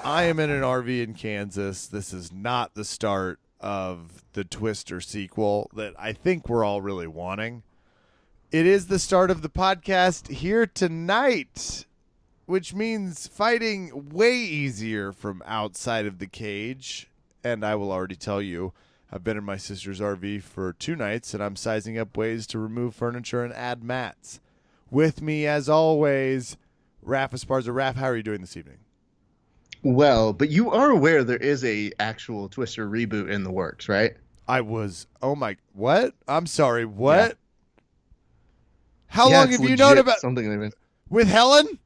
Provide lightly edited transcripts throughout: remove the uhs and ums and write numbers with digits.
I am in an RV in Kansas. This is not the start of the Twister sequel that I think we're all really wanting. It is the start of the podcast here tonight, which means fighting way easier from outside of the cage. And I will already tell you, I've been in my sister's RV for 2 nights, and I'm sizing up ways to remove furniture and add mats. With me, as always, Raph Esparza. Raph, how are you doing this evening? Well, but you are aware there is a actual Twister reboot in the works, right? What? I'm sorry, what? Yeah. How Yeah, long it's have you known legit about something they've been. with Helen?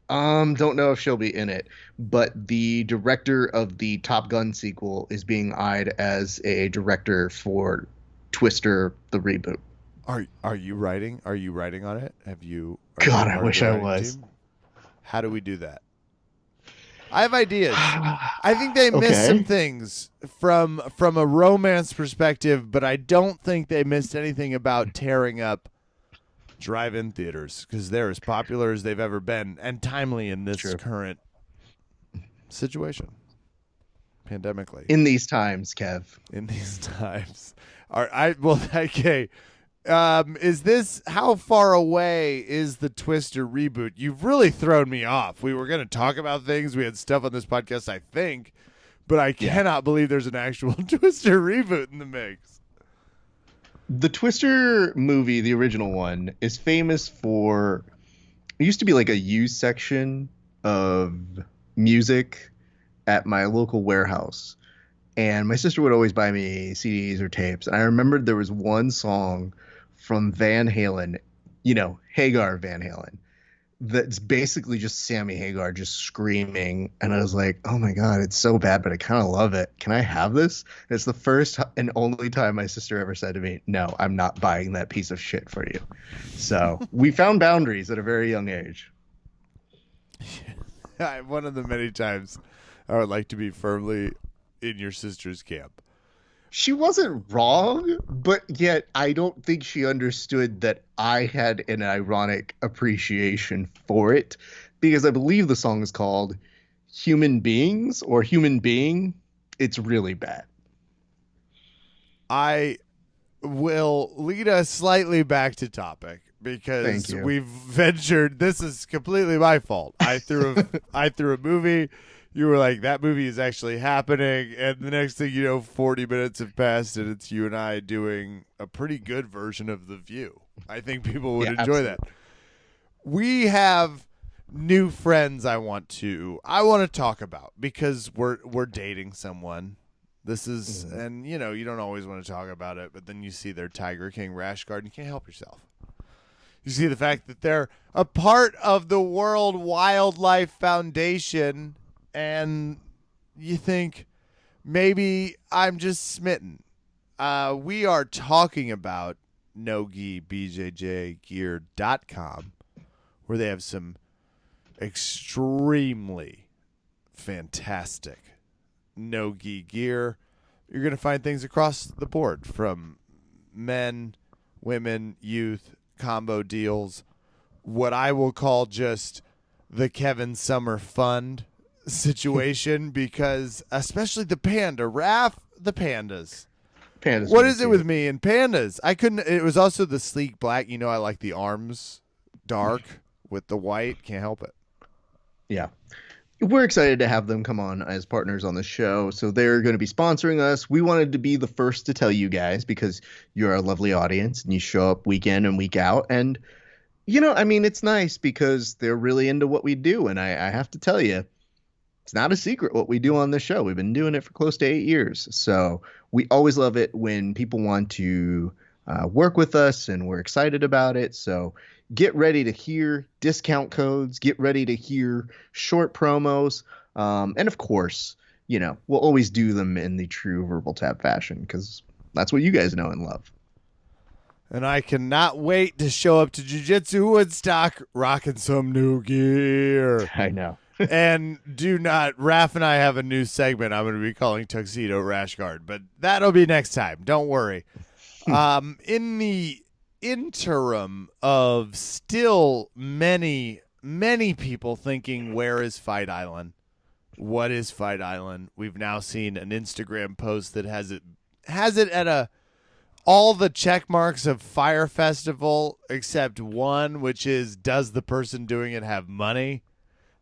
Don't know if she'll be in it, but the director of the Top Gun sequel is being eyed as a director for Twister the reboot. Are you writing? Are you writing on it? Are you God, I part of wish the I writing was. team? How do we do that? I have ideas. I think they missed some Okay. things from a romance perspective, but I don't think they missed anything about tearing up drive-in theaters because they're as popular as they've ever been and timely in this True. current situation, pandemically. In these times, Kev. In these times, okay. Is this how far away is the Twister reboot? You've really thrown me off. We were going to talk about things. We had stuff on this podcast, I think, but I cannot believe there's an actual Twister reboot in the mix. The Twister movie, the original one, is famous for. It used to be like a used section of music at my local warehouse. And my sister would always buy me CDs or tapes. And I remembered there was one song from Van Halen, Hagar Van Halen, that's basically just Sammy Hagar just screaming. And I was like, oh my God, it's so bad, but I kind of love it. Can I have this? And it's the first and only time my sister ever said to me, no, I'm not buying that piece of shit for you. So we found boundaries at a very young age. One of the many times I would like to be firmly in your sister's camp. She wasn't wrong, but yet I don't think she understood that I had an ironic appreciation for it, because I believe the song is called Human Beings or Human Being. It's really bad. I will lead us slightly back to topic because Thank you. we've ventured. This is completely my fault. I threw a movie. You were like, that movie is actually happening. And the next thing you know, 40 minutes have passed and it's you and I doing a pretty good version of The View. I think people would enjoy absolutely. that. We have new friends I want to talk about because we're dating someone. This is, and you don't always want to talk about it, but then you see their Tiger King rash guard and you can't help yourself. You see the fact that they're a part of the World Wildlife Foundation, and you think maybe I'm just smitten. We are talking about NoGiBJJGear.com, where they have some extremely fantastic no-gi gear. You're going to find things across the board from men, women, youth, combo deals, what I will call just the Kevin Summer Fund situation, because especially the panda, the pandas. Pandas. What is it with me and pandas? It was also the sleek black. I like the arms dark with the white. Can't help it. Yeah. We're excited to have them come on as partners on the show. So they're going to be sponsoring us. We wanted to be the first to tell you guys because you're a lovely audience and you show up week in and week out. And, it's nice because they're really into what we do. And I have to tell you, it's not a secret what we do on this show. We've been doing it for close to 8 years. So we always love it when people want to work with us, and we're excited about it. So get ready to hear discount codes. Get ready to hear short promos. And of course, we'll always do them in the true Verbal Tap fashion because that's what you guys know and love. And I cannot wait to show up to Jiu-Jitsu Woodstock rocking some new gear. I know. And Raph and I have a new segment I'm going to be calling Tuxedo Rash Guard, but that'll be next time. Don't worry. In the interim of still many people thinking, where is Fight Island? What is Fight Island? We've now seen an Instagram post that has it at all the check marks of Fire Festival except one, which is, does the person doing it have money?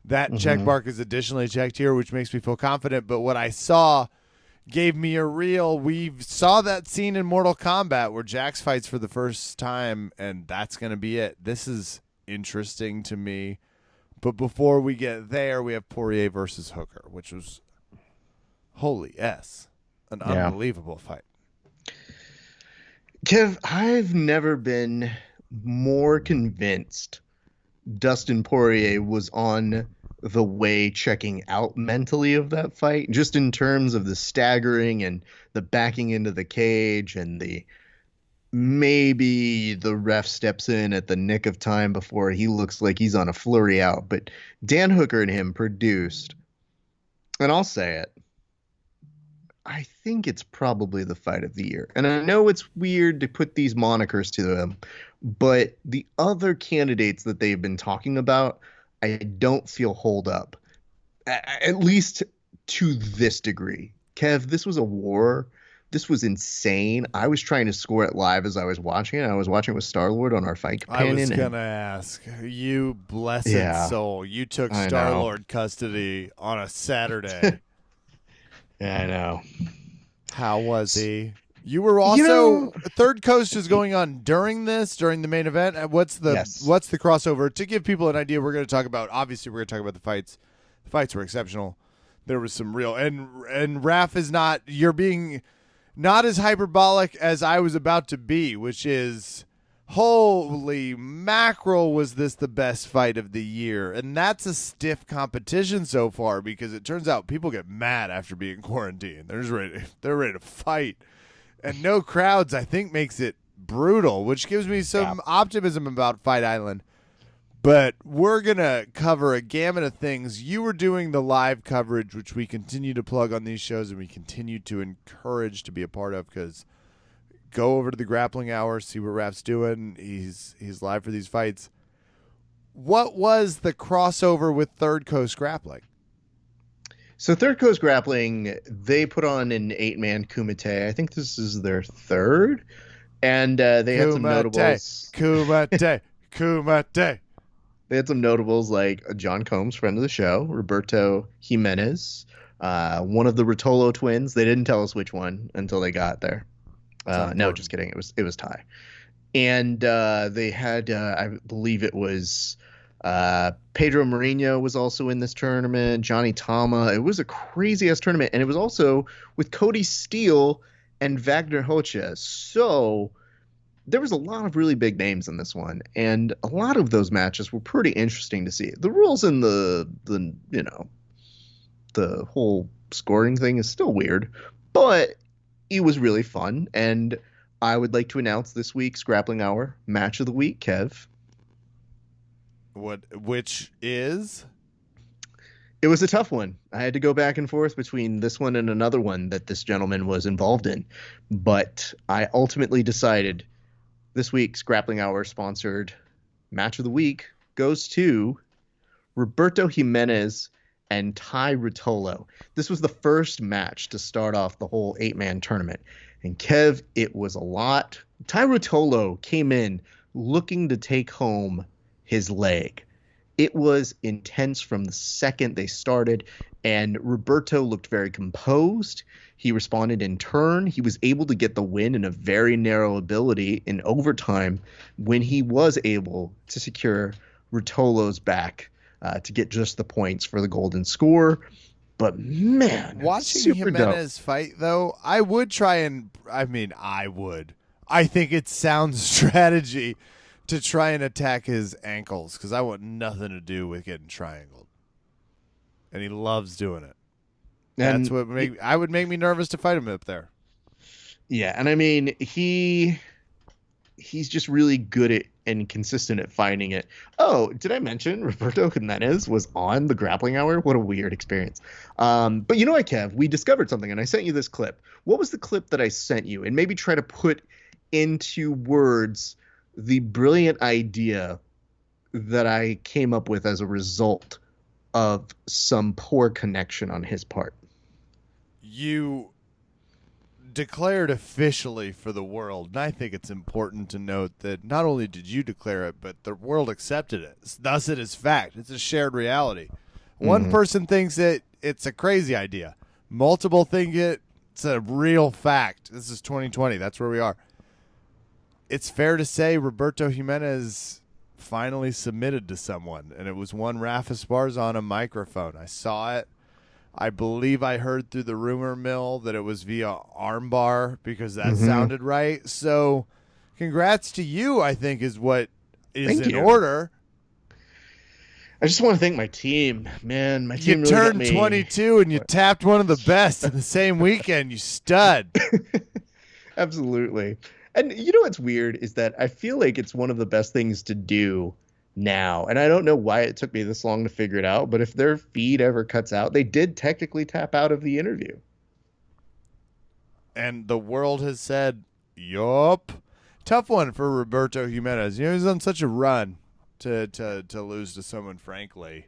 That check mark is additionally checked here, which makes me feel confident. But what I saw gave me we saw that scene in Mortal Kombat where Jax fights for the first time, and that's going to be it. This is interesting to me. But before we get there, we have Poirier versus Hooker, which was, holy S, an unbelievable fight. Kev, I've never been more convinced Dustin Poirier was on the way checking out mentally of that fight, just in terms of the staggering and the backing into the cage and maybe the ref steps in at the nick of time before he looks like he's on a flurry out. But Dan Hooker and him produced, and I'll say it, I think it's probably the fight of the year. And I know it's weird to put these monikers to them, but the other candidates that they've been talking about, I don't feel hold up, at least to this degree. Kev, this was a war. This was insane. I was trying to score it live as I was watching it. I was watching it with Star-Lord on our Fight Companion. I was going to ask, you blessed soul, you took Star-Lord custody on a Saturday. Yeah, I know. How was he? You were also Third Coast is going on during the main event. What's the crossover? To give people an idea, we're going to talk about the fights. The fights were exceptional. There was some real and Raph is not. You're being not as hyperbolic as I was about to be, which is, holy mackerel, was this the best fight of the year? And that's a stiff competition so far, because it turns out people get mad after being quarantined. They're ready to fight. And no crowds, I think, makes it brutal, which gives me some optimism about Fight Island. But we're going to cover a gamut of things. You were doing the live coverage, which we continue to plug on these shows and we continue to encourage to be a part of, because go over to the Grappling Hour, see what Raph's doing. He's live for these fights. What was the crossover with Third Coast Grappling? So Third Coast Grappling, they put on an 8-man kumite. I think this is their third. And they had some notables. Kumite. They had some notables like John Combs, friend of the show, Roberto Jimenez, one of the Rotolo twins. They didn't tell us which one until they got there. No, just kidding. It was Ty. And they had, I believe it was Pedro Mourinho was also in this tournament. Johnny Tama. It was a crazy-ass tournament. And it was also with Cody Steele and Wagner Hoche. So there was a lot of really big names in this one. And a lot of those matches were pretty interesting to see. The rules in the whole scoring thing is still weird. But it was really fun, and I would like to announce this week's Grappling Hour match of the week, Kev. Which is? It was a tough one. I had to go back and forth between this one and another one that this gentleman was involved in, but I ultimately decided this week's Grappling Hour sponsored match of the week goes to Roberto Jimenez and Ty Rotolo. This was the first match to start off the whole 8-man tournament. And Kev, it was a lot. Ty Rotolo came in looking to take home his leg. It was intense from the second they started, and Roberto looked very composed. He responded in turn. He was able to get the win in a very narrow ability in overtime when he was able to secure Rotolo's back to get just the points for the golden score. But man, watching Jimenez fight, though, I think it's sound strategy to try and attack his ankles, because I want nothing to do with getting triangled. And he loves doing it. That's what would make me nervous to fight him up there. Yeah, and I mean, he's just really good at and consistent at finding it. Oh, did I mention Roberto Jimenez was on the Grappling Hour? What a weird experience. But you know what, Kev? We discovered something, and I sent you this clip. What was the clip that I sent you? And maybe try to put into words the brilliant idea that I came up with as a result of some poor connection on his part. You declared officially for the world, and I think it's important to note that not only did you declare it, but the world accepted it. Thus, it is fact. It's a shared reality. One person thinks that it's a crazy idea. Multiple think it's a real fact. This is 2020. That's where we are. It's fair to say Roberto Jimenez finally submitted to someone, and it was one Rafa Esparza on a microphone. I saw it. I believe I heard through the rumor mill that it was via armbar because that sounded right. So congrats to you, I think, is what is Thank in you. order. I just want to thank my team, man. My You team really got turned me. 22 and you tapped one of the best in the same weekend. You stud. Absolutely. And you know what's weird is that I feel like it's one of the best things to do now. And I don't know why it took me this long to figure it out, but if their feed ever cuts out, they did technically tap out of the interview. And the world has said, yup. Tough one for Roberto Jimenez. You know, he's on such a run to lose to someone, frankly,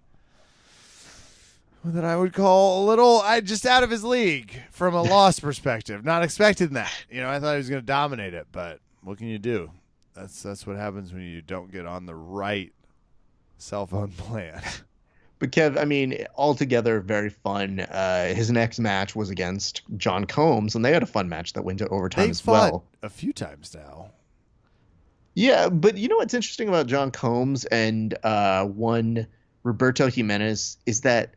that I would call a little just out of his league from a loss perspective. Not expecting that. You know, I thought he was going to dominate it, but what can you do? That's what happens when you don't get on the right cell phone plan. But Kev, I mean, altogether very fun. His next match was against John Combs, and they had a fun match that went to overtime They've as fought well. a few times now. Yeah, but you know what's interesting about John Combs and one Roberto Jimenez is that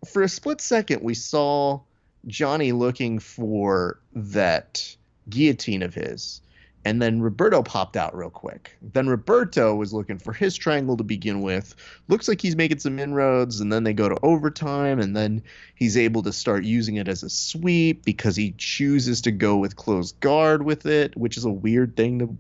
for a split second we saw Johnny looking for that guillotine of his, and then Roberto popped out real quick. Then Roberto was looking for his triangle to begin with. Looks like he's making some inroads, and then they go to overtime, and then he's able to start using it as a sweep because he chooses to go with closed guard with it, which is a weird thing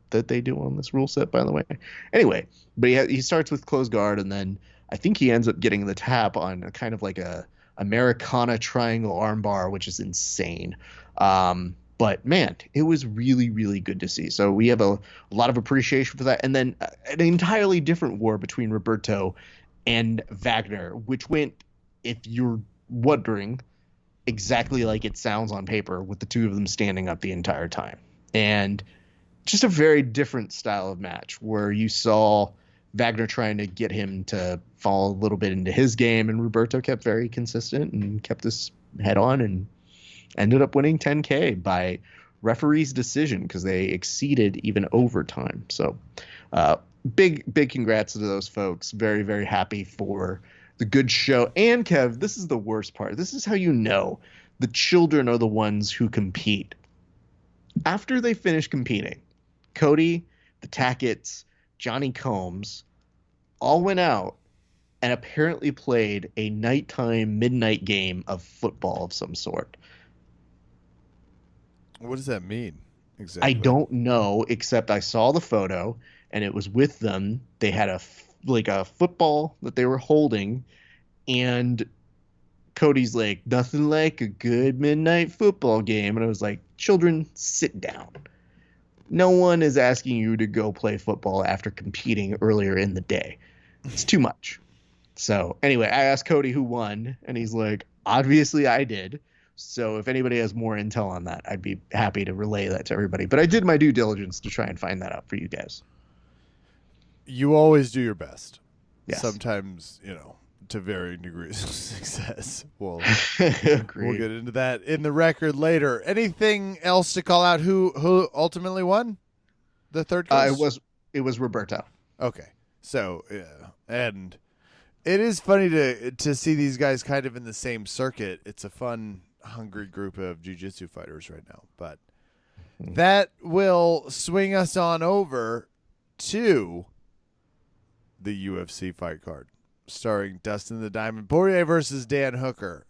that they do on this rule set, by the way. Anyway, but he starts with closed guard, and then I think he ends up getting the tap on a kind of like a Americana triangle armbar, which is insane. But man, it was really, really good to see. So we have a lot of appreciation for that. And then an entirely different war between Roberto and Wagner, which went, if you're wondering, exactly like it sounds on paper, with the two of them standing up the entire time. And just a very different style of match where you saw Wagner trying to get him to fall a little bit into his game, and Roberto kept very consistent and kept his head on and ended up winning 10K by referee's decision because they exceeded even overtime. So big congrats to those folks. Very, very happy for the good show. And Kev, this is the worst part. This is how you know the children are the ones who compete. After they finish competing, Cody, the Tacketts, Johnny Combs all went out and apparently played a nighttime midnight game of football of some sort. What does that mean exactly? I don't know, except I saw the photo and it was with them. They had a football that they were holding, and Cody's like, nothing like a good midnight football game. And I was like, children, sit down. No one is asking you to go play football after competing earlier in the day. It's too much. So anyway, I asked Cody who won, and he's like, obviously I did. So if anybody has more intel on that, I'd be happy to relay that to everybody. But I did my due diligence to try and find that out for you guys. You always do your best. Yes. Sometimes, to varying degrees of success. We'll Agreed. get into that in the record later. Anything else to call out? Who ultimately won the third case? It was Roberto. Okay. So, yeah. And it is funny to see these guys kind of in the same circuit. It's a fun, hungry group of jiu-jitsu fighters right now. But that will swing us on over to the UFC fight card, starring Dustin the Diamond Poirier versus Dan Hooker.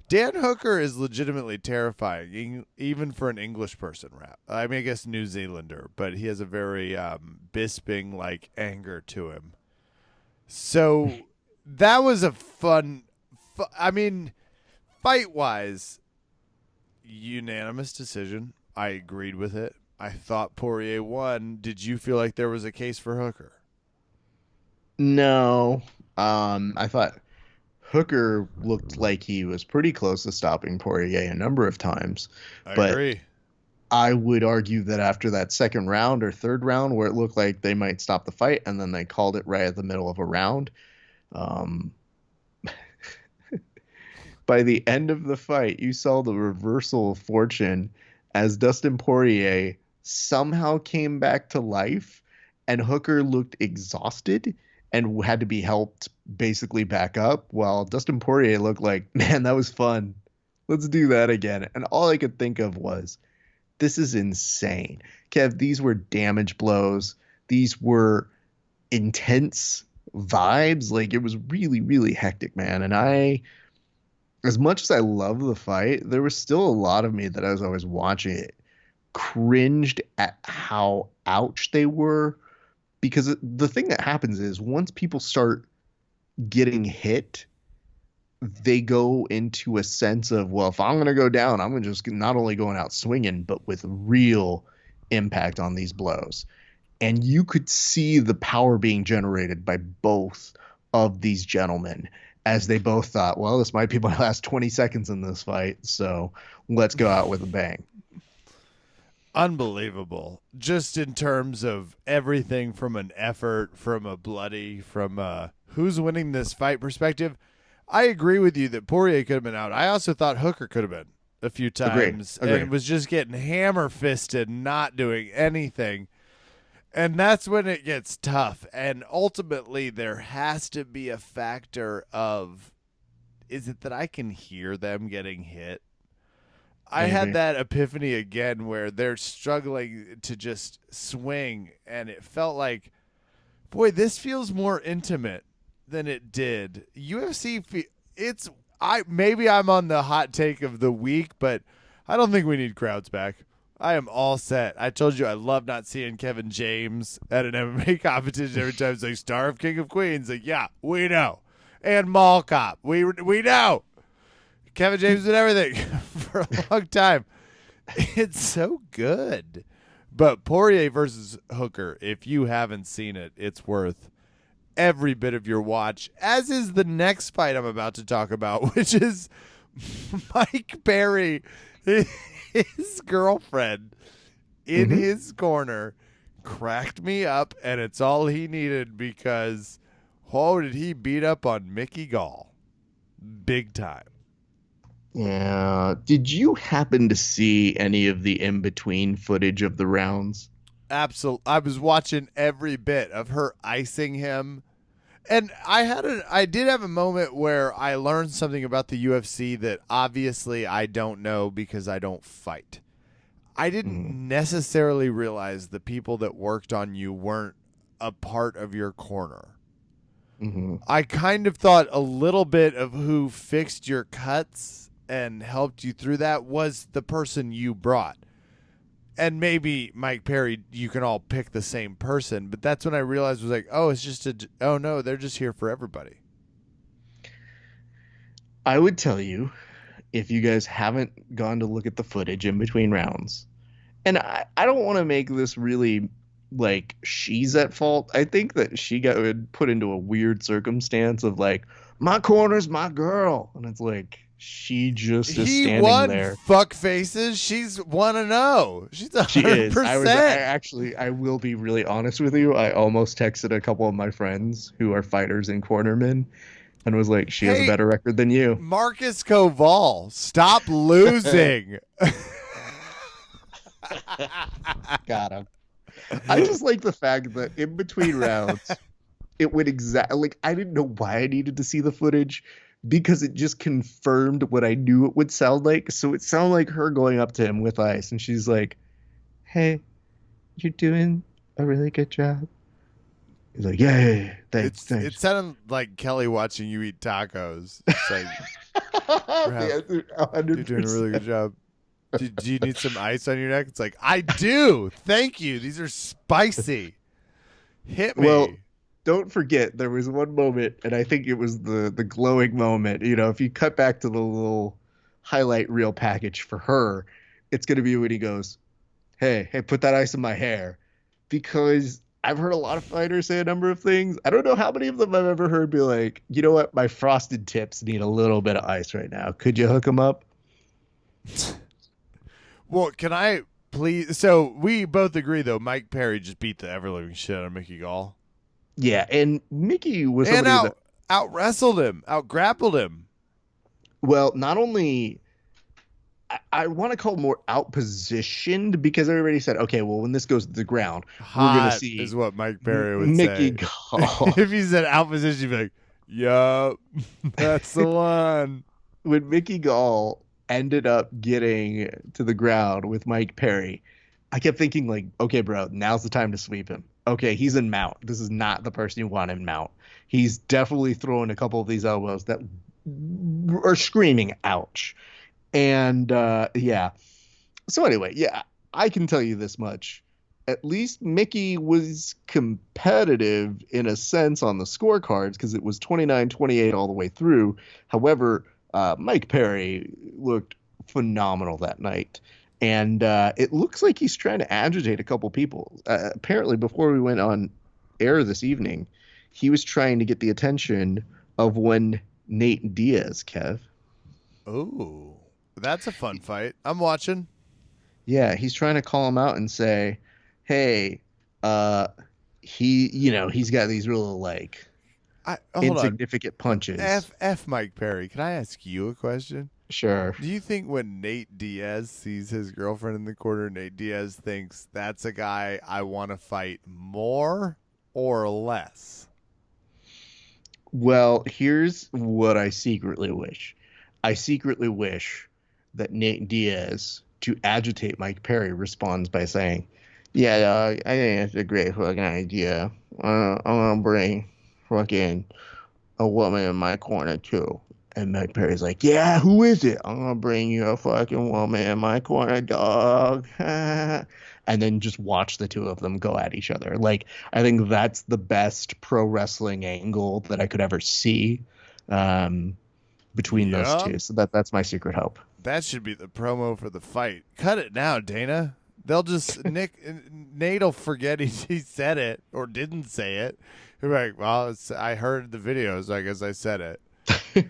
Dan Hooker is legitimately terrifying, even for an English person. I mean, I guess New Zealander, but he has a very Bisping-like anger to him. So that was a fun. I mean, fight-wise, unanimous decision. I agreed with it. I thought Poirier won. Did you feel like there was a case for Hooker? No. I thought Hooker looked like he was pretty close to stopping Poirier a number of times, I but agree. I would argue that after that second round or third round, where it looked like they might stop the fight, and then they called it right at the middle of a round, um, by the end of the fight, you saw the reversal of fortune as Dustin Poirier somehow came back to life, and Hooker looked exhausted and had to be helped basically back up, while Dustin Poirier looked like, man, that was fun. Let's do that again. And all I could think of was, this is insane. Kev, these were damage blows. These were intense vibes. Like, it was really, really hectic, man. And as much as I love the fight, there was still a lot of me that as I was watching it cringed at how ouch they were. Because the thing that happens is once people start getting hit, they go into a sense of, well, if I'm going to go down, I'm going to just not only going out swinging, but with real impact on these blows. And you could see the power being generated by both of these gentlemen as they both thought, well, this might be my last 20 seconds in this fight, so let's go out with a bang. Unbelievable. Just in terms of everything from an effort, from a bloody, from a who's winning this fight perspective. I agree with you that Poirier could have been out. I also thought Hooker could have been a few times Agreed. and was just getting hammer fisted, not doing anything. And that's when it gets tough. And ultimately, there has to be a factor of, is it that I can hear them getting hit? I had that epiphany again where they're struggling to just swing, and it felt like, boy, this feels more intimate than it did. UFC, maybe I'm on the hot take of the week, but I don't think we need crowds back. I am all set. I told you I love not seeing Kevin James at an MMA competition every time. It's like Star of King of Queens. Like, yeah, we know. And Mall Cop. We know. Kevin James did everything for a long time. It's so good. But Poirier versus Hooker, if you haven't seen it, it's worth every bit of your watch, as is the next fight I'm about to talk about, which is Mike Perry, his girlfriend in his corner, cracked me up, and it's all he needed because, oh, did he beat up on Mickey Gall. Big time. Yeah. Did you happen to see any of the in-between footage of the rounds? Absolutely. I was watching every bit of her icing him. And I did have a moment where I learned something about the UFC that obviously I don't know because I don't fight. I didn't necessarily realize the people that worked on you weren't a part of your corner. I kind of thought a little bit of who fixed your cuts and helped you through that was the person you brought. And maybe Mike Perry, you can all pick the same person, but that's when I realized was like, oh, it's just oh no, they're just here for everybody. I would tell you, if you guys haven't gone to look at the footage in between rounds, and I don't want to make this really like she's at fault. I think that she got put into a weird circumstance of like, my corner's my girl. And it's like, she just is standing there. Fuck faces. She's 1-0. She's 100%. She is. I will be really honest with you. I almost texted a couple of my friends who are fighters and cornermen and was like, she has a better record than you. Marcus Koval, stop losing. Got him. I just like the fact that in between rounds, it went exactly like, I didn't know why I needed to see the footage because it just confirmed what I knew it would sound like. So it sounded like her going up to him with ice, and she's like, "Hey, you're doing a really good job." He's like, "Yeah, thanks." It sounded like Kelly watching you eat tacos. It's like, you're doing a really good job. Do you need some ice on your neck? It's like, I do. Thank you. These are spicy. Hit me. Well, don't forget, there was one moment, and I think it was the glowing moment. You know, if you cut back to the little highlight reel package for her, it's going to be when he goes, hey, put that ice in my hair. Because I've heard a lot of fighters say a number of things. I don't know how many of them I've ever heard be like, you know what, my frosted tips need a little bit of ice right now. Could you hook them up? Well, can I please? So we both agree, though, Mike Perry just beat the ever living shit out of Mickey Gall. Yeah, and Mickey was And somebody that, out wrestled him, out grappled him. well, not only I want to call it more outpositioned because everybody said, okay, well, when this goes to the ground, we're going to Hot see is what Mike Perry would Mickey say. Gall. If he said out position, you'd be like, yup, that's the one. When Mickey Gall ended up getting to the ground with Mike Perry, I kept thinking, like, okay, bro, now's the time to sweep him. Okay, he's in mount. This is not the person you want in mount. He's definitely throwing a couple of these elbows that are screaming, ouch. And yeah. So anyway, yeah, I can tell you this much. At least Mickey was competitive in a sense on the scorecards because it was 29-28 all the way through. However, Mike Perry looked phenomenal that night. And it looks like he's trying to agitate a couple people. Apparently, before we went on air this evening, he was trying to get the attention of one Nate Diaz, Kev. Oh, that's a fun fight. I'm watching. Yeah, he's trying to call him out and say, "Hey, he's got these real like Hold on. insignificant punches." F Mike Perry. Can I ask you a question? Sure. Do you think when Nate Diaz sees his girlfriend in the corner, Nate Diaz thinks that's a guy I want to fight more or less? Well, here's what I secretly wish. I secretly wish that Nate Diaz, to agitate Mike Perry, responds by saying, "Yeah, dog, I think it's a great fucking idea. I'm gonna bring fucking a woman in my corner too." And Mike Perry's like, "Yeah, who is it? I'm gonna bring you a fucking woman in my corner, dog." And then just watch the two of them go at each other. Like, I think that's the best pro wrestling angle that I could ever see between those two. So that's my secret hope. That should be the promo for the fight. Cut it now, Dana. They'll just Nate'll forget he said it or didn't say it. He'll be like, well, I heard the video, so I guess I said it.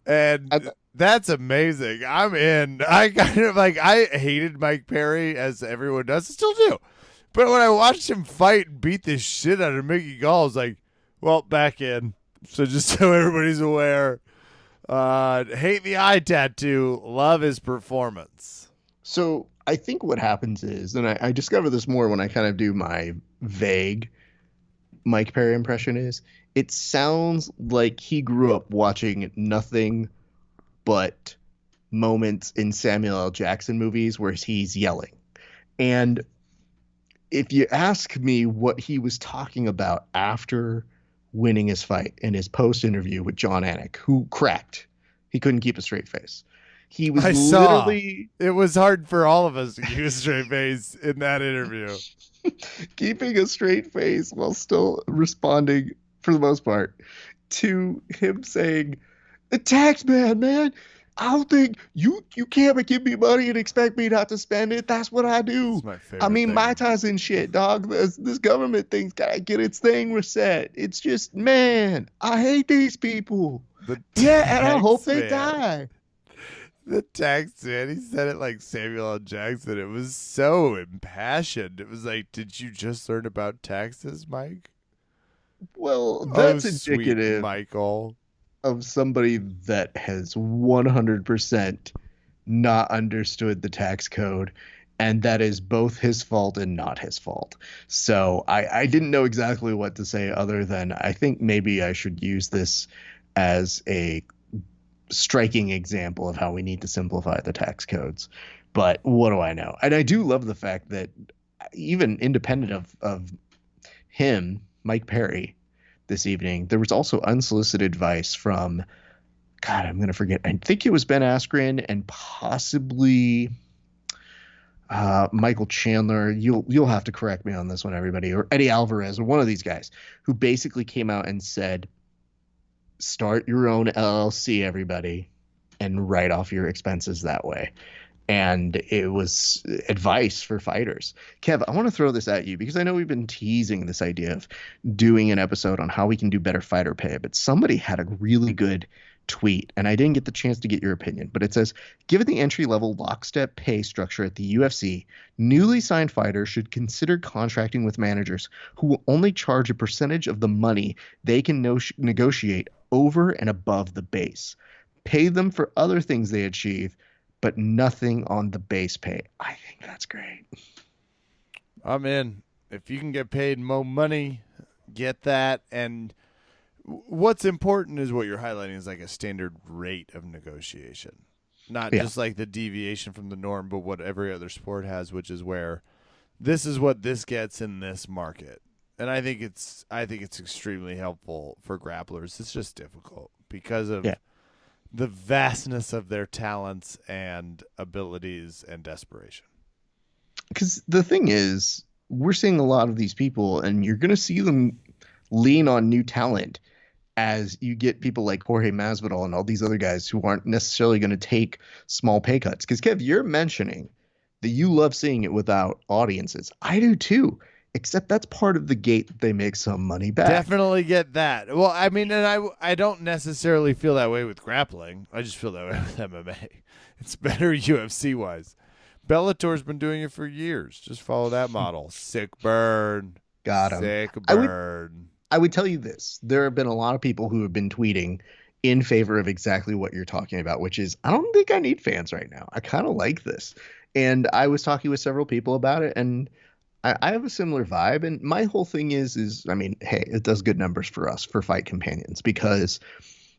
And that's amazing. I'm in. I kind of I hated Mike Perry, as everyone does. I still do. But when I watched him fight and beat the shit out of Mickey Gall, I was like, well, back in. So just so everybody's aware, hate the eye tattoo, love his performance. So I think what happens is, and I discover this more when I kind of do my vague Mike Perry impression, is it sounds like he grew up watching nothing but moments in Samuel L. Jackson movies where he's yelling. And if you ask me what he was talking about after winning his fight in his post interview with John Anik, who cracked, he couldn't keep a straight face. He was literally. It was hard for all of us to keep a straight face in that interview. Keeping a straight face while still responding, for the most part, to him saying, "The tax man, I don't think you can't give me money and expect me not to spend it. That's what I do. I mean, my time's in shit, dog. This government thing's gotta get its thing reset. It's just, man, I hate these people. Yeah, and I hope they die." The tax man, he said it like Samuel L. Jackson. It was so impassioned. It was like, did you just learn about taxes, Mike? Well, that's sweet indicative, Michael, of somebody that has 100% not understood the tax code, and that is both his fault and not his fault. So I didn't know exactly what to say other than I think maybe I should use this as a striking example of how we need to simplify the tax codes. But what do I know? And I do love the fact that even independent of him, Mike Perry, this evening, there was also unsolicited advice from, God, I'm going to forget. I think it was Ben Askren and possibly Michael Chandler. You'll have to correct me on this one, everybody, or Eddie Alvarez, or one of these guys who basically came out and said, start your own LLC, everybody, and write off your expenses that way. and it was advice for fighters. Kev, I want to throw this at you because I know we've been teasing this idea of doing an episode on how we can do better fighter pay, but somebody had a really good tweet, and I didn't get the chance to get your opinion, but it says, given the entry-level lockstep pay structure at the UFC, newly signed fighters should consider contracting with managers who will only charge a percentage of the money they can negotiate over and above the base. Pay them for other things they achieve, but nothing on the base pay. I think that's great. I'm in. If you can get paid more money, get that. And what's important is what you're highlighting is like a standard rate of negotiation, not just like the deviation from the norm, but what every other sport has, which is where this is what this gets in this market. And I think it's extremely helpful for grapplers. It's just difficult because of the vastness of their talents and abilities and desperation. Because the thing is, we're seeing a lot of these people, and you're going to see them lean on new talent as you get people like Jorge Masvidal and all these other guys who aren't necessarily going to take small pay cuts. Because, Kev, you're mentioning that you love seeing it without audiences. I do too, except that's part of the gate that they make some money back. Definitely get that. Well, I mean, and I don't necessarily feel that way with grappling. I just feel that way with MMA. It's better UFC-wise. Bellator's been doing it for years. Just follow that model. Sick burn. Got him. Sick burn. I would tell you this. There have been a lot of people who have been tweeting in favor of exactly what you're talking about, which is, I don't think I need fans right now. I kind of like this. And I was talking with several people about it, and I have a similar vibe. And my whole thing is, I mean, hey, it does good numbers for us, for Fight Companions, because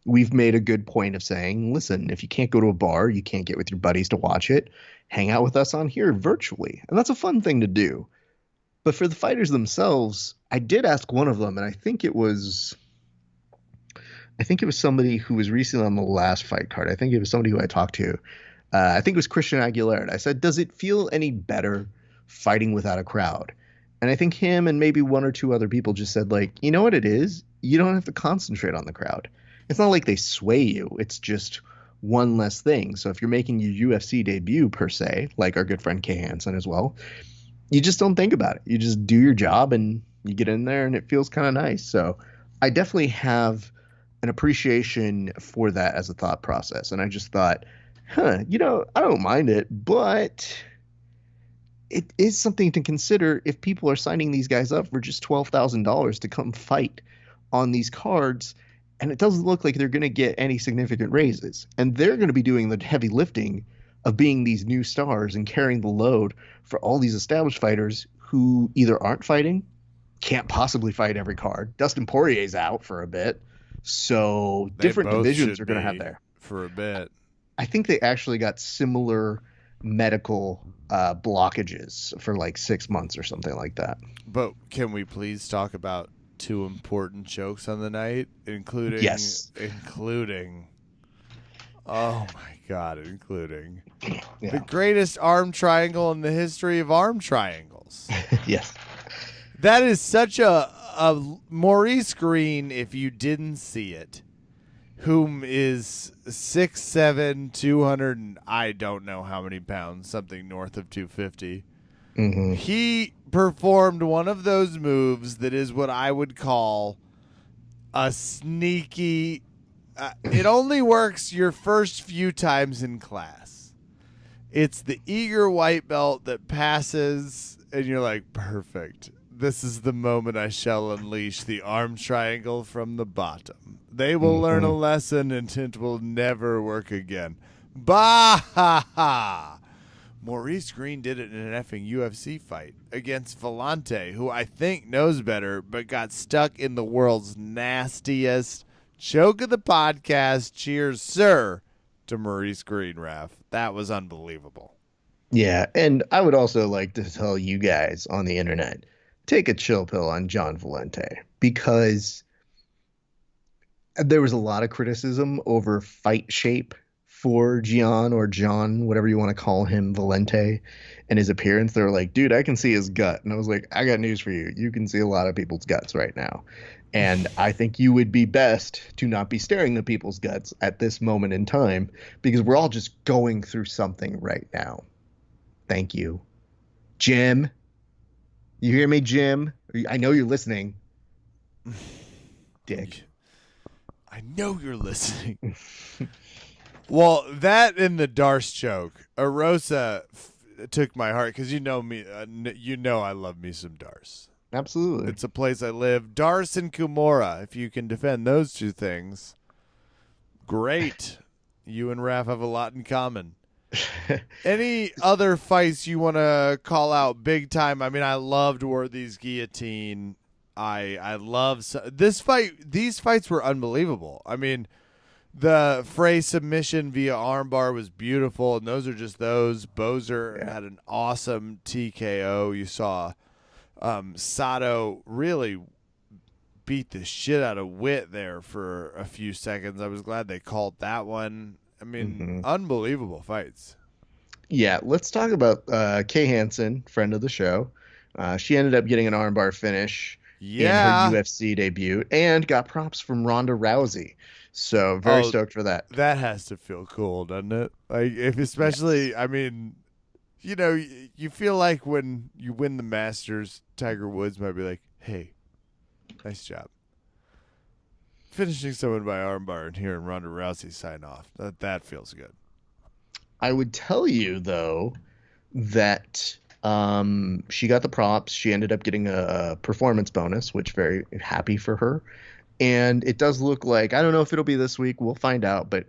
we've made a good point of saying, listen, if you can't go to a bar, you can't get with your buddies to watch it, hang out with us on here virtually. And that's a fun thing to do. But for the fighters themselves, I did ask one of them, and I think it was somebody who was recently on the last fight card. I think it was somebody who I talked to. I think it was Christian Aguilera. And I said, does it feel any better fighting without a crowd? And I think him and maybe one or two other people just said, like, you know what it is? You don't have to concentrate on the crowd. It's not like they sway you. It's just one less thing. So if you're making your UFC debut, per se, like our good friend Kay Hansen as well, you just don't think about it. You just do your job and you get in there and it feels kind of nice. So I definitely have an appreciation for that as a thought process. And I just thought, I don't mind it, but it is something to consider if people are signing these guys up for just $12,000 to come fight on these cards. And it doesn't look like they're going to get any significant raises. And they're going to be doing the heavy lifting of being these new stars and carrying the load for all these established fighters who either aren't fighting, can't possibly fight every card. Dustin Poirier's out for a bit. So different divisions are going to have there. For a bit. I think they actually got similar medical blockages for like 6 months or something like that. But can we please talk about two important chokes on the night, including oh my god, including the greatest arm triangle in the history of arm triangles. Yes. That is such a Maurice Green, if you didn't see it, whom is 6'7", 200, and I don't know how many pounds, something north of 250. Mm-hmm. He performed one of those moves that is what I would call a sneaky. It only works your first few times in class. It's the eager white belt that passes, and you're like, perfect. This is the moment I shall unleash the arm triangle from the bottom. They will learn a lesson, and it will never work again. Bah ha ha! Maurice Green did it in an effing UFC fight against Vellante, who I think knows better, but got stuck in the world's nastiest choke of the podcast. Cheers, sir, to Maurice Green, Ref. That was unbelievable. Yeah, and I would also like to tell you guys on the internet, take a chill pill on John Vellante, because there was a lot of criticism over fight shape for Gian, or John, whatever you want to call him, Vellante, and his appearance. They were like, dude, I can see his gut. And I was like, I got news for you. You can see a lot of people's guts right now. And I think you would be best to not be staring at people's guts at this moment in time because we're all just going through something right now. Thank you. Jim, you hear me, Jim? I know you're listening. Dick. I know you're listening. Well, that and the Darce choke, Arosa took my heart because you know me. I love me some Darce. Absolutely. It's a place I live. Darce and Kumora. If you can defend those two things, great. You and Raph have a lot in common. Any other fights you want to call out big time? I mean, I loved Worthy's guillotine. I love this fight. These fights were unbelievable. I mean, the Frey submission via armbar was beautiful, and those are just those. Bozer had an awesome TKO. You saw Sato really beat the shit out of Witt there for a few seconds. I was glad they called that one. I mean, unbelievable fights. Yeah, let's talk about Kay Hansen, friend of the show. She ended up getting an armbar finish in her UFC debut and got props from Ronda Rousey. So very stoked for that. That has to feel cool, doesn't it? Like, if especially, I mean, you know, you feel like when you win the Masters, Tiger Woods might be like, "Hey, nice job." Finishing someone by armbar and hearing Ronda Rousey sign off, that feels good. I would tell you, though, that she got the props. She ended up getting a performance bonus, which very happy for her. And it does look like, I don't know if it'll be this week. We'll find out. But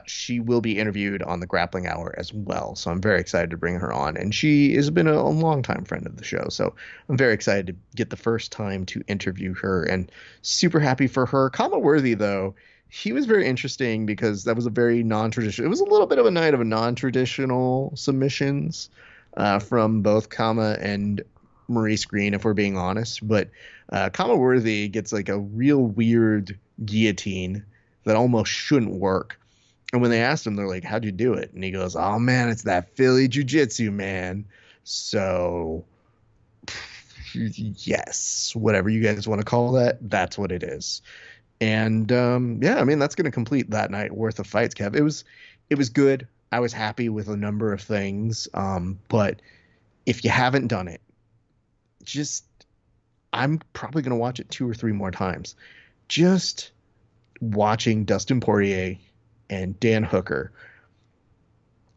she will be interviewed on the Grappling Hour as well. So I'm very excited to bring her on. And she has been a long-time friend of the show. So I'm very excited to get the first time to interview her and super happy for her. Kama Worthy, though, he was very interesting because that was a very non-traditional. It was a little bit of a night of a non-traditional submissions from both Kama and Maurice Green, if we're being honest. But Kama Worthy gets like a real weird guillotine that almost shouldn't work. And when they asked him, they're like, "How'd you do it?" And he goes, "Oh man, it's that Philly jiu-jitsu, man." So yes, whatever you guys want to call that, that's what it is. And yeah, I mean, that's going to complete that night worth of fights, Kev. It was good. I was happy with a number of things. But if you haven't done it, I'm probably going to watch it 2 or 3 more times. Just watching Dustin Poirier and Dan Hooker,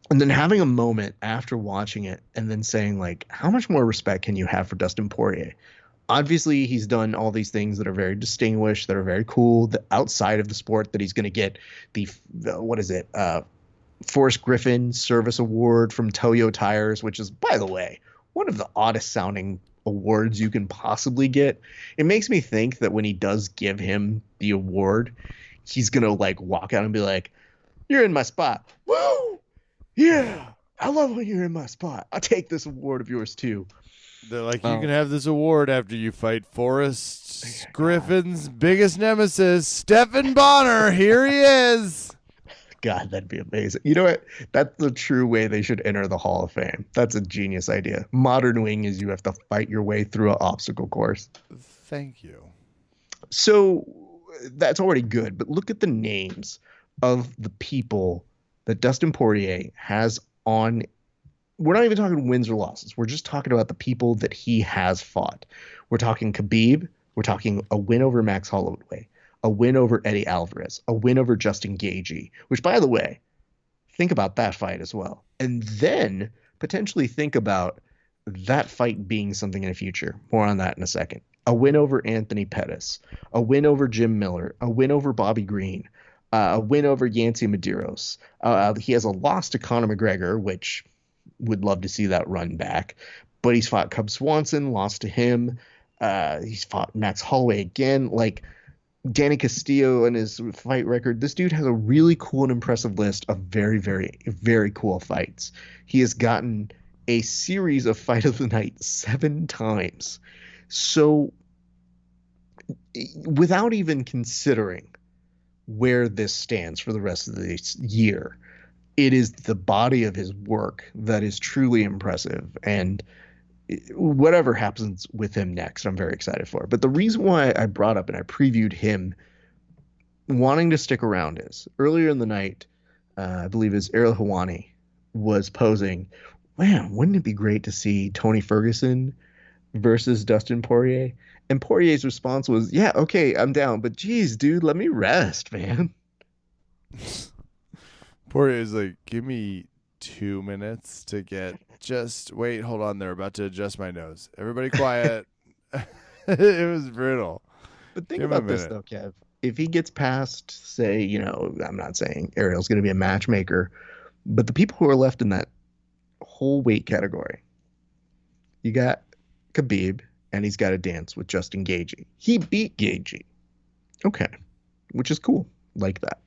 and then having a moment after watching it and then saying, like, how much more respect can you have for Dustin Poirier? Obviously, he's done all these things that are very distinguished, that are very cool, outside of the sport, that he's going to get the Forrest Griffin Service Award from Toyo Tires, which is, by the way, one of the oddest sounding awards you can possibly get. It makes me think that when he does give him the award, he's going to like walk out and be like, "You're in my spot. Woo! Yeah, I love when you're in my spot. I'll take this award of yours too." They're like, "You can have this award after you fight Forrest Griffin's biggest nemesis, Stephan Bonner. Here he is." God, that'd be amazing. You know what? That's the true way they should enter the Hall of Fame. That's a genius idea. Modern wing is you have to fight your way through an obstacle course. Thank you. So that's already good, but look at the names of the people that Dustin Poirier has on. We're not even talking wins or losses. We're just talking about the people that he has fought. We're talking Khabib. We're talking a win over Max Holloway, a win over Eddie Alvarez, a win over Justin Gaethje, which, by the way, think about that fight as well. And then potentially think about that fight being something in the future. More on that in a second. A win over Anthony Pettis, a win over Jim Miller, a win over Bobby Green, a win over Yancy Medeiros. He has a loss to Conor McGregor, which would love to see that run back. But he's fought Cub Swanson, lost to him. He's fought Max Holloway again. Like, Danny Castillo and his fight record, this dude has a really cool and impressive list of very, very, very cool fights. He has gotten a series of Fight of the Night 7 times. So without even considering where this stands for the rest of this year, it is the body of his work that is truly impressive. And whatever happens with him next, I'm very excited for. But the reason why I brought up and I previewed him wanting to stick around is earlier in the night, I believe is Ariel Helwani was posing, man, wouldn't it be great to see Tony Ferguson versus Dustin Poirier? And Poirier's response was, yeah, okay, I'm down, but geez, dude, let me rest, man. Poirier's like, give me 2 minutes to get just wait, hold on, they're about to adjust my nose. Everybody quiet. It was brutal. But think Give him a about this, minute. though, Kev. If he gets past, say, I'm not saying Ariel's going to be a matchmaker, but the people who are left in that whole weight category, you got Khabib, and he's got to dance with Justin Gaethje. He beat Gaethje. Okay, which is cool. Like that.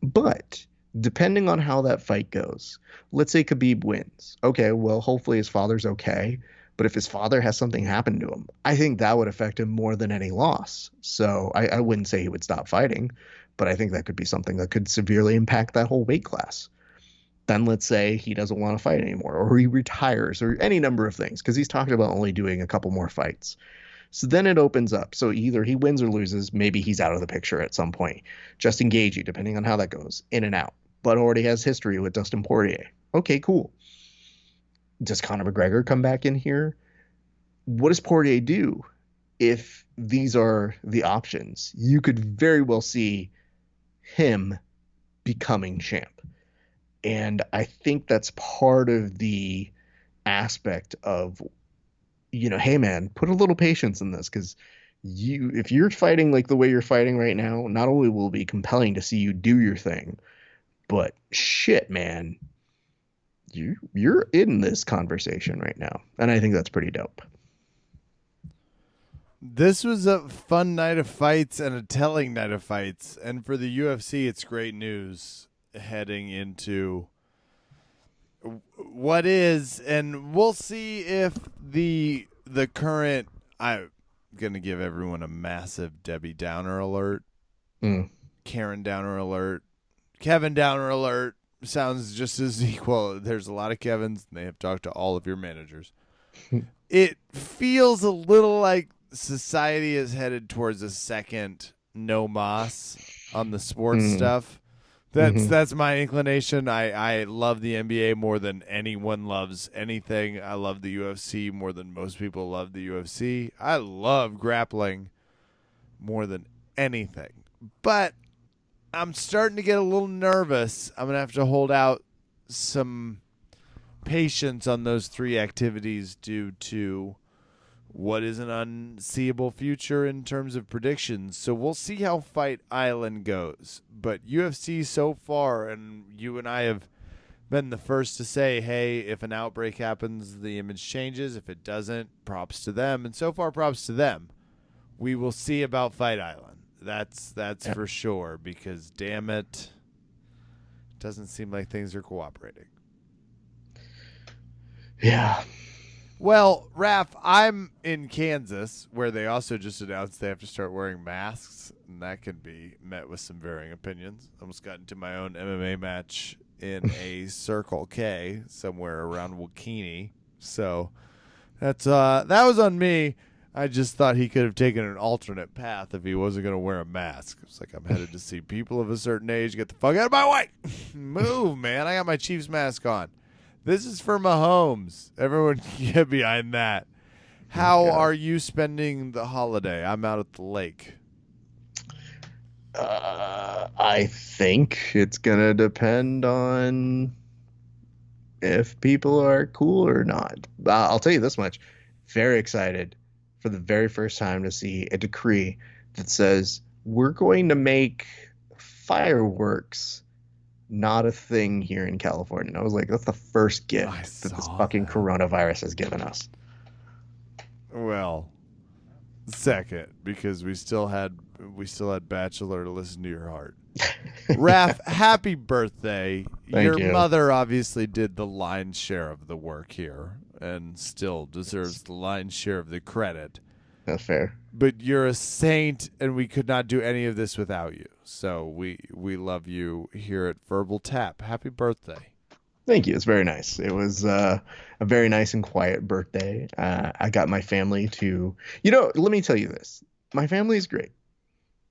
But depending on how that fight goes, let's say Khabib wins. Okay, well, hopefully his father's okay. But if his father has something happen to him, I think that would affect him more than any loss. So I wouldn't say he would stop fighting, but I think that could be something that could severely impact that whole weight class. Then let's say he doesn't want to fight anymore, or he retires, or any number of things, because he's talking about only doing a couple more fights. So then it opens up. So either he wins or loses. Maybe he's out of the picture at some point. Justin Gaethje, depending on how that goes, in and out, but already has history with Dustin Poirier. Okay, cool. Does Conor McGregor come back in here? What does Poirier do if these are the options? You could very well see him becoming champ. And I think that's part of the aspect of, hey man, put a little patience in this, because if you're fighting like the way you're fighting right now, not only will it be compelling to see you do your thing, but shit, man, you're in this conversation right now. And I think that's pretty dope. This was a fun night of fights and a telling night of fights. And for the UFC, it's great news heading into what is, and we'll see if the current, I'm going to give everyone a massive Debbie Downer alert, Karen Downer alert, Kevin Downer alert. Sounds just as equal. There's a lot of Kevins, and they have talked to all of your managers. It feels a little like society is headed towards a second no mas on the sports stuff. That's my inclination. I love the NBA more than anyone loves anything. I love the UFC more than most people love the UFC. I love grappling more than anything. But I'm starting to get a little nervous. I'm going to have to hold out some patience on those three activities due to what is an unseeable future in terms of predictions. So we'll see how Fight Island goes. But UFC so far, and you and I have been the first to say, hey, if an outbreak happens, the image changes. If it doesn't, props to them. And so far, props to them. We will see about Fight Island. That's for sure, because damn it, doesn't seem like things are cooperating. Yeah. Well, Raph, I'm in Kansas, where they also just announced they have to start wearing masks, and that can be met with some varying opinions. Almost got into my own MMA match in a Circle K somewhere around Waukegan, so that was on me. I just thought he could have taken an alternate path if he wasn't going to wear a mask. It's like, I'm headed to see people of a certain age. Get the fuck out of my way. Move, man. I got my Chiefs mask on. This is for Mahomes. Everyone get behind that. How are you spending the holiday? I'm out at the lake. I think it's going to depend on if people are cool or not. I'll tell you this much. Very excited for the very first time to see a decree that says we're going to make fireworks not a thing here in California. And I was like, that's the first gift that this fucking coronavirus has given us. Well, second, because we still had Bachelor to listen to your heart. Raph, happy birthday. Thank you. Mother obviously did the lion's share of the work here and still deserves the lion's share of the credit. That's fair. But you're a saint, and we could not do any of this without you. So we love you here at Verbal Tap. Happy birthday. Thank you. It's very nice. It was a very nice and quiet birthday. I got my family to, let me tell you this. My family is great.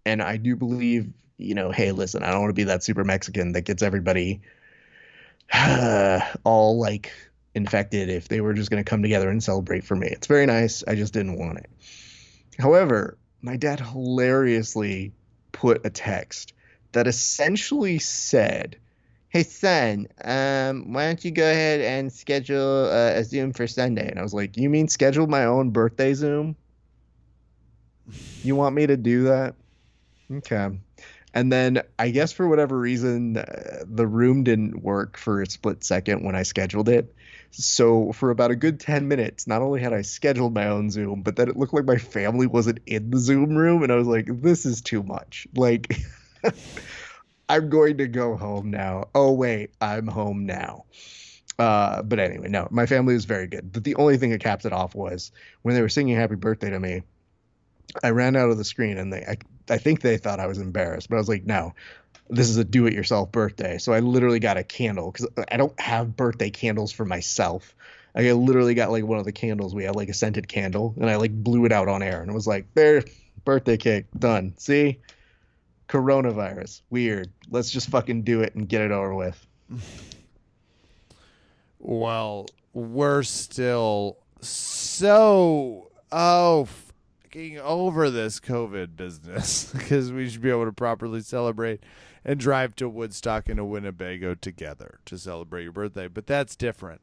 And I do believe, hey, listen, I don't want to be that super Mexican that gets everybody all like infected if they were just going to come together and celebrate for me. It's very nice. I just didn't want it. However, my dad hilariously put a text that essentially said, "Hey son, why don't you go ahead and schedule a Zoom for Sunday?" And I was like, "You mean schedule my own birthday Zoom? You want me to do that?" Okay. And then I guess for whatever reason, the room didn't work for a split second when I scheduled it. So for about a good 10 minutes, not only had I scheduled my own Zoom, but then it looked like my family wasn't in the Zoom room. And I was like, this is too much. Like, I'm going to go home now. Oh, wait, I'm home now. But anyway, no, my family was very good. But the only thing that capped it off was when they were singing happy birthday to me, I ran out of the screen and I think they thought I was embarrassed, but I was like, no, this is a do-it-yourself birthday. So I literally got a candle because I don't have birthday candles for myself. I literally got like one of the candles. We had like a scented candle, and I like blew it out on air, and it was like, there, birthday cake, done. See, coronavirus, weird. Let's just fucking do it and get it over with. Well, we're still so fucking over this COVID business because we should be able to properly celebrate and drive to Woodstock and to Winnebago together to celebrate your birthday. But that's different.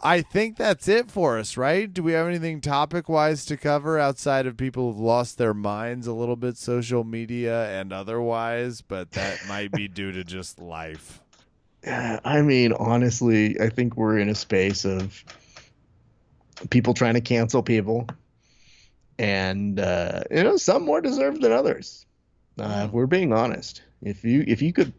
I think that's it for us, right? Do we have anything topic wise to cover outside of people who've lost their minds a little bit, social media and otherwise? But that might be due to just life. I mean, honestly, I think we're in a space of people trying to cancel people, and some more deserved than others. If we're being honest, if you could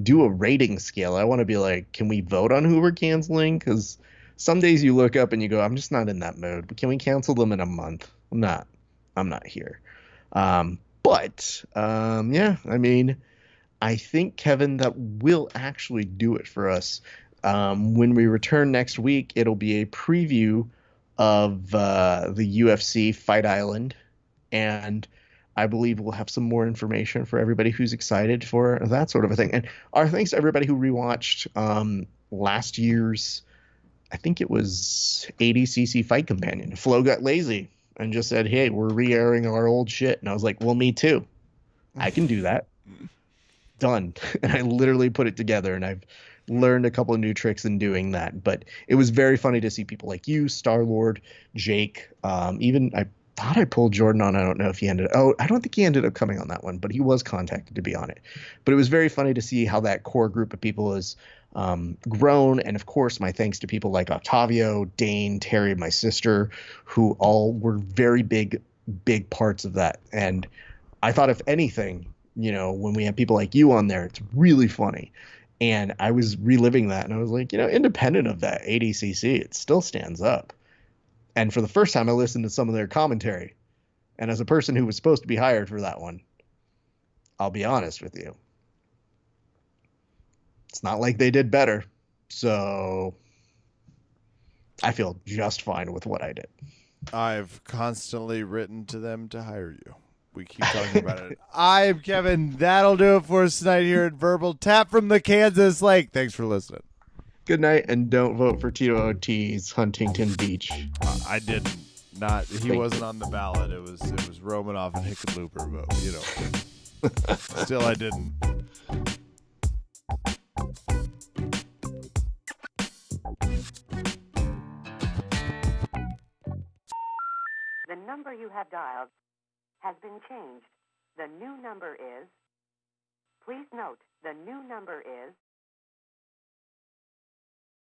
do a rating scale, I want to be like, can we vote on who we're canceling? Because some days you look up and you go, I'm just not in that mood. But can we cancel them in a month? I'm not here. But yeah, I mean, I think Kevin, that will actually do it for us. When we return next week, it'll be a preview of the UFC Fight Island, and I believe we'll have some more information for everybody who's excited for that sort of a thing. And our thanks to everybody who rewatched last year's, I think it was 80cc Fight Companion. Flo got lazy and just said, "Hey, we're re-airing our old shit," and I was like, "Well, me too. I can do that." Done. And I literally put it together, and I've learned a couple of new tricks in doing that. But it was very funny to see people like you, Star Lord, Jake, even I thought I pulled Jordan on. I don't know if he I don't think he ended up coming on that one, but he was contacted to be on it. But it was very funny to see how that core group of people has grown. And of course, my thanks to people like Octavio, Dane, Terry, my sister, who all were very big parts of that. And I thought, if anything, when we have people like you on there, it's really funny. And I was reliving that, and I was like, independent of that 80cc, it still stands up. And for the first time, I listened to some of their commentary. And as a person who was supposed to be hired for that one, I'll be honest with you, it's not like they did better. So I feel just fine with what I did. I've constantly written to them to hire you. We keep talking about it. I'm Kevin. That'll do it for us tonight here at Verbal Tap from the Kansas Lake. Thanks for listening. Good night, and don't vote for Tito Ortiz, Huntington Beach. I didn't. Not he wasn't on the ballot. It was Romanoff and Hickenlooper vote. Still, I didn't. The number you have dialed has been changed. The new number is, please note, the new number is